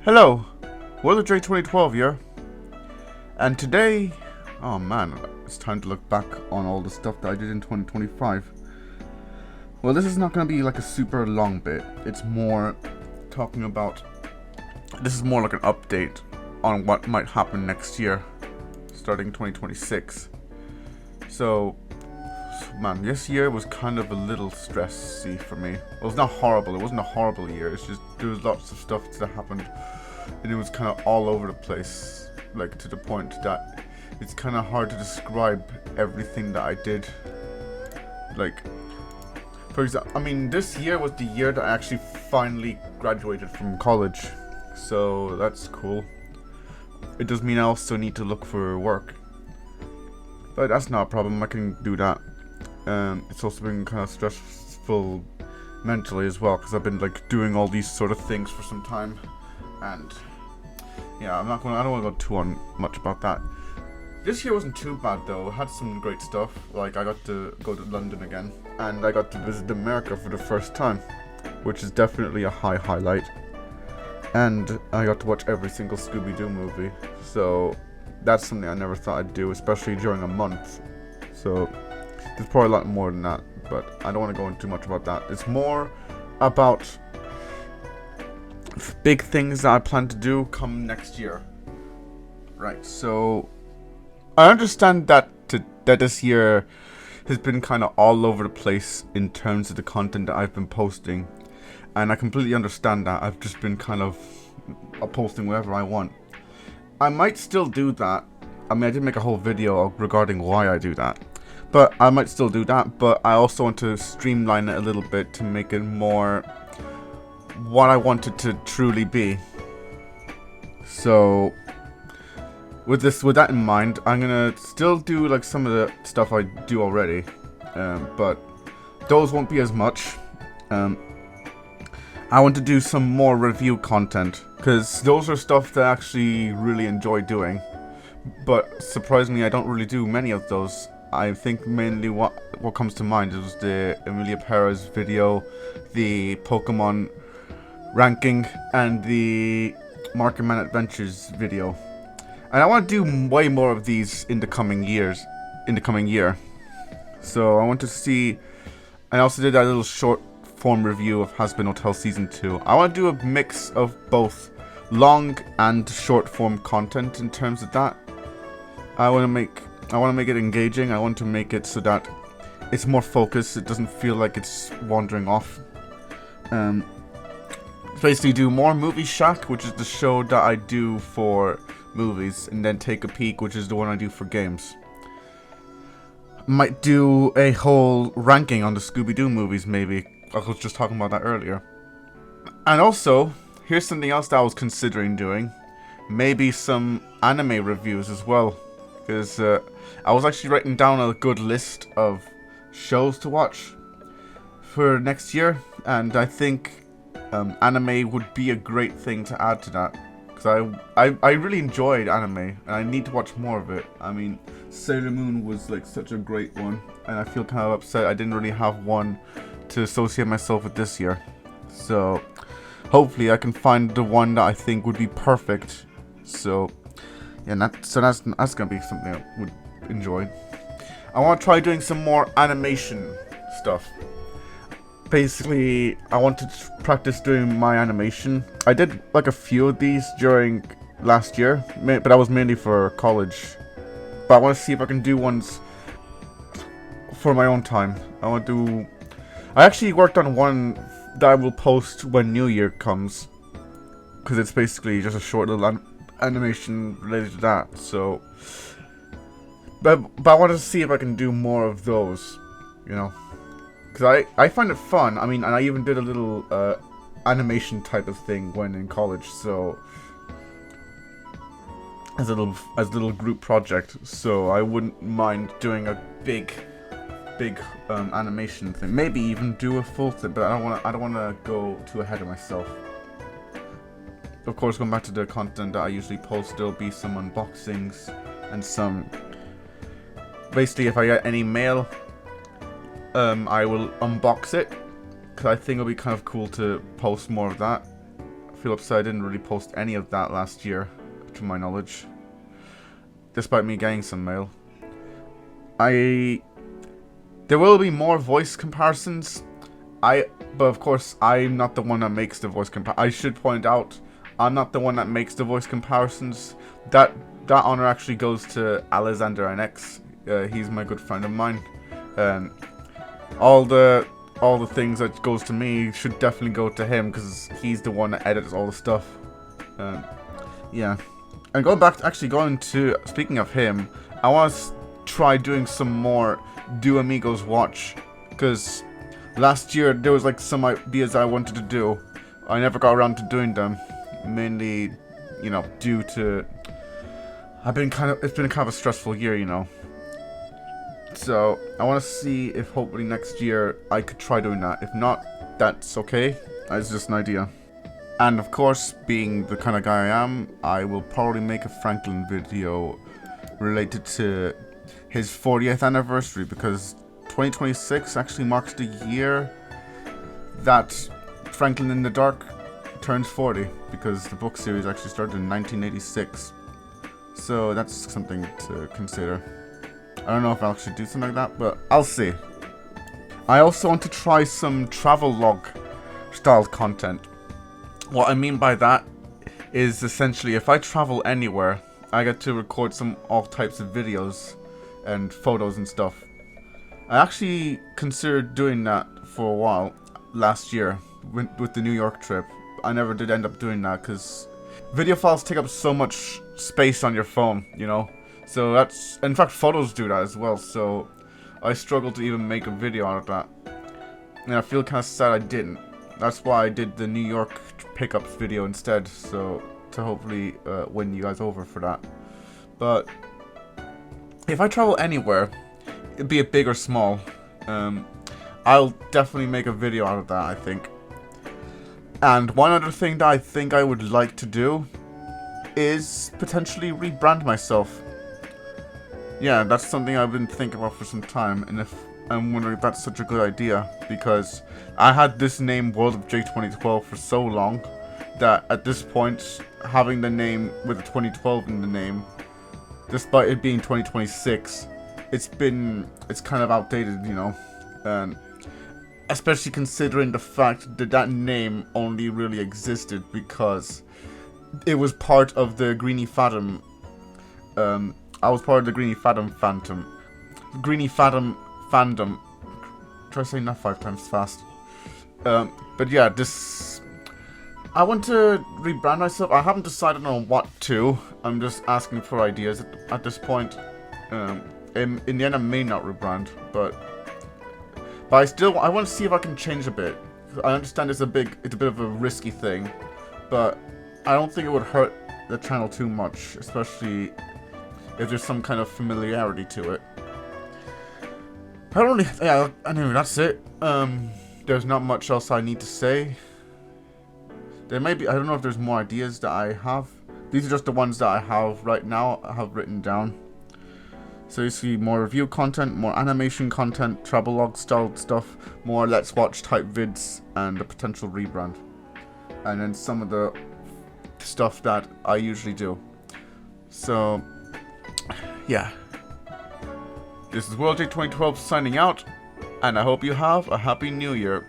Hello, World of Dre 2012 here, and today, oh man, it's time to look back on all the stuff that I did in 2025. Well, this is not going to be like a super long bit, it's more talking about, this is more like an update on what might happen next year, starting 2026. So, man, this year was kind of a little stressy for me. It was not horrible, it wasn't a horrible year, it's just there was lots of stuff that happened and it was kind of all over the place, like to the point that it's kind of hard to describe everything that I did. Like, for example, I mean, this year was the year that I actually finally graduated from college, so that's cool. It does mean I also need to look for work, but that's not a problem, I can do that. It's also been kind of stressful mentally as well, because I've been like doing all these sort of things for some time, and yeah, I don't want to go too on much about that. This year wasn't too bad though. It had some great stuff. Like I got to go to London again, and I got to visit America for the first time, which is definitely a highlight. And I got to watch every single Scooby-Doo movie, so that's something I never thought I'd do, especially during a month. So there's probably a lot more than that, but I don't want to go into too much about that. It's more about big things that I plan to do come next year. Right, so I understand that that this year has been kind of all over the place in terms of the content that I've been posting, and I completely understand that. I've just been kind of posting whatever I want. I might still do that. I mean, I did make a whole video regarding why I do that, but I might still do that, but I also want to streamline it a little bit to make it more what I want it to truly be. So with that in mind, I'm gonna still do like some of the stuff I do already, but those won't be as much. I want to do some more review content, because those are stuff that I actually really enjoy doing, but surprisingly I don't really do many of those. I think mainly what comes to mind is the Emilia Perez video, the Pokemon ranking, and the Marker Man Adventures video. And I want to do way more of these in the coming year. So I want to see. I also did that little short form review of Hazbin Hotel Season 2. I want to do a mix of both long and short form content in terms of that. I want to make it engaging. I want to make it so that it's more focused. It doesn't feel like it's wandering off. Basically do more Movie Shack, which is the show that I do for movies, and then Take a Peek, which is the one I do for games. Might do a whole ranking on the Scooby-Doo movies, maybe. I was just talking about that earlier. And also, here's something else that I was considering doing. Maybe some anime reviews as well. Because I was actually writing down a good list of shows to watch for next year, and I think anime would be a great thing to add to that, because I really enjoyed anime and I need to watch more of it. I mean, Sailor Moon was like such a great one, and I feel kind of upset I didn't really have one to associate myself with this year. So hopefully I can find the one that I think would be perfect. So yeah, that's gonna be something I would enjoy. I want to try doing some more animation stuff. Basically, I wanted to practice doing my animation. I did like a few of these during last year, but that was mainly for college. But I want to see if I can do ones for my own time. I actually worked on one that I will post when New Year comes, because it's basically just a short little animation related to that. So, but I want to see if I can do more of those, you know. Because I find it fun. I mean, and I even did a little animation type of thing when in college, so as a little group project. So I wouldn't mind doing a big animation thing. Maybe even do a full thing, but I don't want to go too ahead of myself. Of course, going back to the content that I usually post, there'll be some unboxings and some. Basically, if I get any mail, I will unbox it, because I think it'll be kind of cool to post more of that feel upset I didn't really post any of that last year, to my knowledge. Despite me getting some mail. There will be more voice comparisons. But of course, I'm not the one that makes the voice I should point out, I'm not the one that makes the voice comparisons. That honor actually goes to Alexander NX. He's my good friend of mine. All the things that goes to me should definitely go to him, because he's the one that edits all the stuff. Yeah. And speaking of him, I want to try doing some more Do Amigos Watch, because last year there was like some ideas I wanted to do. I never got around to doing them, mainly, you know, due to it's been kind of a stressful year, you know. So I want to see if hopefully next year I could try doing that. If not, that's okay. It's just an idea. And of course, being the kind of guy I am, I will probably make a Franklin video related to his 40th anniversary, because 2026 actually marks the year that Franklin in the Dark turns 40, because the book series actually started in 1986. So that's something to consider. I don't know if I'll actually do something like that, but I'll see. I also want to try some travel log style content. What I mean by that is essentially if I travel anywhere, I get to record all types of videos and photos and stuff. I actually considered doing that for a while last year with the New York trip. I never did end up doing that because video files take up so much space on your phone, you know. So that's, in fact, photos do that as well. So I struggled to even make a video out of that, and I feel kind of sad I didn't. That's why I did the New York pickups video instead. So to hopefully win you guys over for that. But if I travel anywhere, be it big or small, I'll definitely make a video out of that, I think. And one other thing that I think I would like to do is potentially rebrand myself. Yeah, that's something I've been thinking about for some time, and if I'm wondering if that's such a good idea, because I had this name World of J 2012 for so long that at this point, having the name with a 2012 in the name, despite it being 2026, it's kind of outdated, you know, and especially considering the fact that that name only really existed because it was part of the Greeny Fathom. I was part of the Greeny Fathom fandom. Try saying that 5 times fast. But yeah, I want to rebrand myself. I haven't decided on what to. I'm just asking for ideas at this point. In the end, I may not rebrand, but I want to see if I can change a bit. I understand it's a bit of a risky thing, but I don't think it would hurt the channel too much, especially if there's some kind of familiarity to it. Anyway, that's it. There's not much else I need to say. There may be, I don't know if there's more ideas that I have. These are just the ones that I have right now, I have written down. So you see more review content, more animation content, travelog style stuff, more let's watch type vids, and a potential rebrand. And then some of the stuff that I usually do. So, yeah. This is World J 2012 signing out, and I hope you have a happy new year.